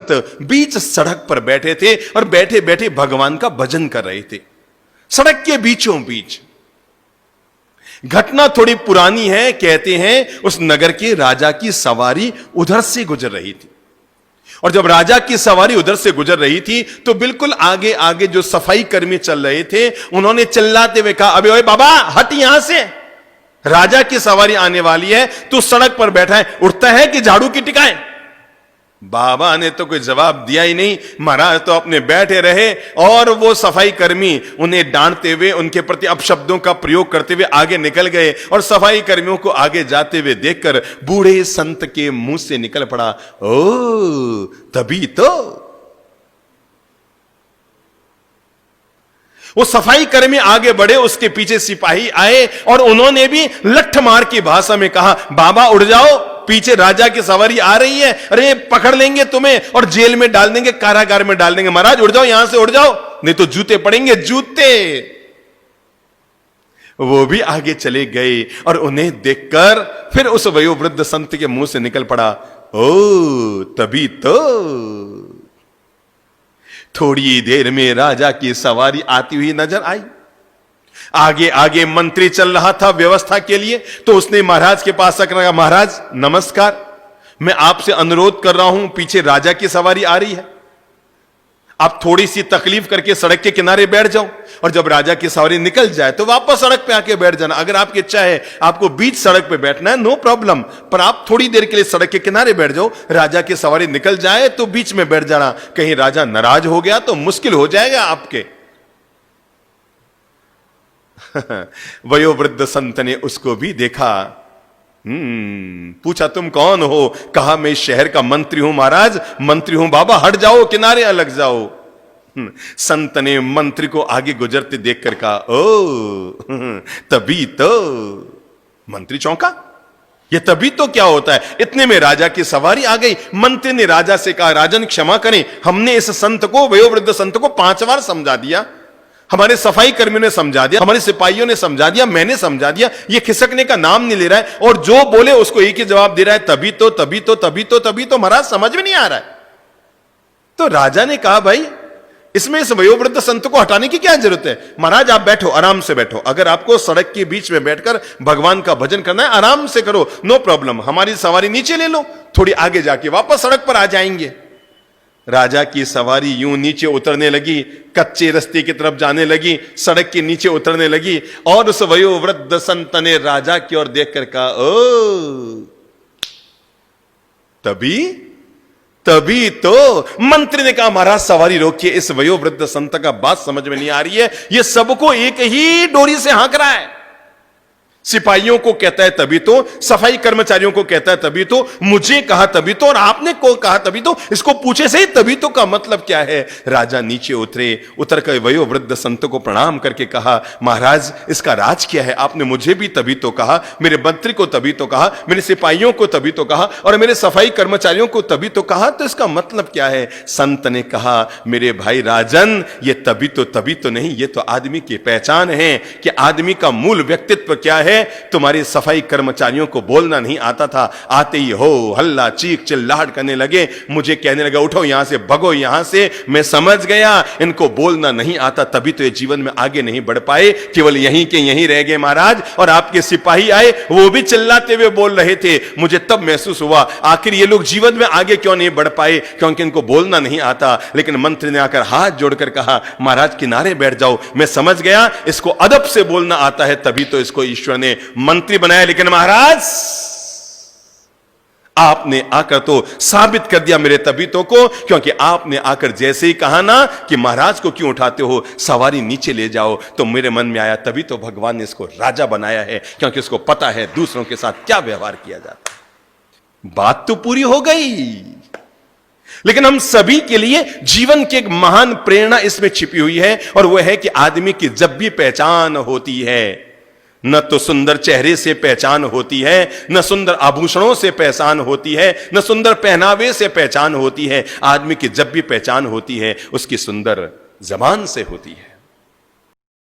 भक्त बीच सड़क पर बैठे थे और बैठे बैठे भगवान का भजन कर रहे थे, सड़क के बीचों बीच। घटना थोड़ी पुरानी है। कहते हैं उस नगर के राजा की सवारी उधर से गुजर रही थी, और जब राजा की सवारी उधर से गुजर रही थी तो बिल्कुल आगे आगे जो सफाई कर्मी चल रहे थे, उन्होंने चिल्लाते हुए कहा, अबे ओए बाबा हट यहां से, राजा की सवारी आने वाली है, तू सड़क पर बैठा है, उठता है कि झाड़ू की टिकाए। बाबा ने तो कोई जवाब दिया ही नहीं। महाराज तो अपने बैठे रहे और वो सफाई कर्मी उन्हें डांटते हुए, उनके प्रति अपशब्दों का प्रयोग करते हुए आगे निकल गए, और सफाई कर्मियों को आगे जाते हुए देखकर बूढ़े संत के मुंह से निकल पड़ा, ओ तभी तो। वो सफाई कर्मी आगे बढ़े, उसके पीछे सिपाही आए और उन्होंने भी लठमार की भाषा में कहा, बाबा उड़ जाओ, पीछे राजा की सवारी आ रही है, अरे पकड़ लेंगे तुम्हें और जेल में डाल देंगे, कारागार में डाल देंगे। महाराज उड़ जाओ, यहां से उड़ जाओ, नहीं तो जूते पड़ेंगे, जूते। वो भी आगे चले गए और उन्हें देखकर फिर उस वयोवृद्ध संत के मुंह से निकल पड़ा, ओ तभी तो। थोड़ी देर में राजा की सवारी आती हुई नजर आई। आगे आगे मंत्री चल रहा था व्यवस्था के लिए, तो उसने महाराज के पास आकर कहा, महाराज नमस्कार, मैं आपसे अनुरोध कर रहा हूं, पीछे राजा की सवारी आ रही है, आप थोड़ी सी तकलीफ करके सड़क के किनारे बैठ जाओ, और जब राजा की सवारी निकल जाए तो वापस सड़क पे आके बैठ जाना। अगर आपकी इच्छा है आपको बीच सड़क पे बैठना है, नो प्रॉब्लम, पर आप थोड़ी देर के लिए सड़क के किनारे बैठ जाओ, राजा की सवारी निकल जाए तो बीच में बैठ जाना, कहीं राजा नाराज हो गया तो मुश्किल हो जाएगा आपके। वयोवृद्ध संत ने उसको भी देखा, पूछा तुम कौन हो? कहा मैं इस शहर का मंत्री हूं महाराज, मंत्री हूं। बाबा हट जाओ, किनारे अलग जाओ। संत ने मंत्री को आगे गुजरते देखकर कहा, ओ तभी तो। मंत्री चौंका, ये तभी तो क्या होता है? इतने में राजा की सवारी आ गई। मंत्री ने राजा से कहा, राजन क्षमा करें, हमने इस संत को, वयोवृद्ध संत को 5 बार समझा दिया, हमारे सफाई कर्मियों ने समझा दिया, हमारे सिपाहियों ने समझा दिया, मैंने समझा दिया, ये खिसकने का नाम नहीं ले रहा है, और जो बोले उसको एक ही जवाब दे रहा है, तभी तो तभी तो तभी तो तभी तो। महाराज समझ में नहीं आ रहा है। तो राजा ने कहा, भाई इसमें इस वयोवृद्ध संत को हटाने की क्या जरूरत है? महाराज आप बैठो, आराम से बैठो, अगर आपको सड़क के बीच में बैठकर भगवान का भजन करना है आराम से करो, नो प्रॉब्लम, हमारी सवारी नीचे ले लो, थोड़ी आगे जाके वापस सड़क पर आ जाएंगे। राजा की सवारी यूं नीचे उतरने लगी, कच्चे रास्ते की तरफ जाने लगी, सड़क के नीचे उतरने लगी, और उस वयोवृद्ध संत ने राजा की ओर देखकर कहा, ओ तभी तभी तो। मंत्री ने कहा, महाराज सवारी रोकिए, इस वयोवृद्ध संत का बात समझ में नहीं आ रही है, ये सबको एक ही डोरी से हाँक रहा है। सिपाहियों को कहता है तभी तो, सफाई कर्मचारियों को कहता है तभी तो, मुझे कहा तभी तो, और आपने को कहा तभी तो, इसको पूछे से ही तभी तो का मतलब क्या है? राजा नीचे उतरे, उतर कर वयोवृद्ध संत को प्रणाम करके कहा, महाराज इसका राज क्या है? आपने मुझे भी तभी तो कहा, मेरे मंत्री को तभी तो कहा, मेरे सिपाहियों को तभी तो कहा, और मेरे सफाई कर्मचारियों को तभी तो कहा, तो इसका मतलब क्या है? संत ने कहा, मेरे भाई राजन, ये तभी तो नहीं, ये तो आदमी की पहचान है कि आदमी का मूल व्यक्तित्व क्या है। तुम्हारे सफाई कर्मचारियों को बोलना नहीं आता था, आते ही हो हल्ला चीख चिल्लाहट करने लगे, मुझे कहने लगा उठो यहां से, भगो यहां से। मैं समझ गया इनको बोलना नहीं आता, तभी तो ये जीवन में आगे नहीं बढ़ पाए, केवल यहीं के यहीं रह गए महाराज। और आपके सिपाही आए, वो भी चिल्लाते हुए बोल रहे थे, मुझे तब महसूस हुआ आखिर ये लोग जीवन में आगे क्यों नहीं बढ़ पाए, क्योंकि इनको बोलना नहीं आता। लेकिन मंत्री ने आकर हाथ जोड़कर कहा, महाराज किनारे बैठ जाओ, मैं समझ गया इसको अदब से बोलना आता है, तभी तो इसको ईश्वर ने मंत्री बनाया। लेकिन महाराज आपने आकर तो साबित कर दिया मेरे तबीतों को, क्योंकि आपने आकर जैसे ही कहा ना कि महाराज को क्यों उठाते हो, सवारी नीचे ले जाओ, तो मेरे मन में आया तभी तो भगवान ने इसको राजा बनाया है, क्योंकि उसको पता है दूसरों के साथ क्या व्यवहार किया जाता है। बात तो पूरी हो गई, लेकिन हम सभी के लिए जीवन की एक महान प्रेरणा इसमें छिपी हुई है, और वह है कि आदमी की जब भी पहचान होती है, न तो सुंदर चेहरे से पहचान होती है, न सुंदर आभूषणों से पहचान होती है, न सुंदर पहनावे से पहचान होती है। आदमी की जब भी पहचान होती है उसकी सुंदर जबान से होती है।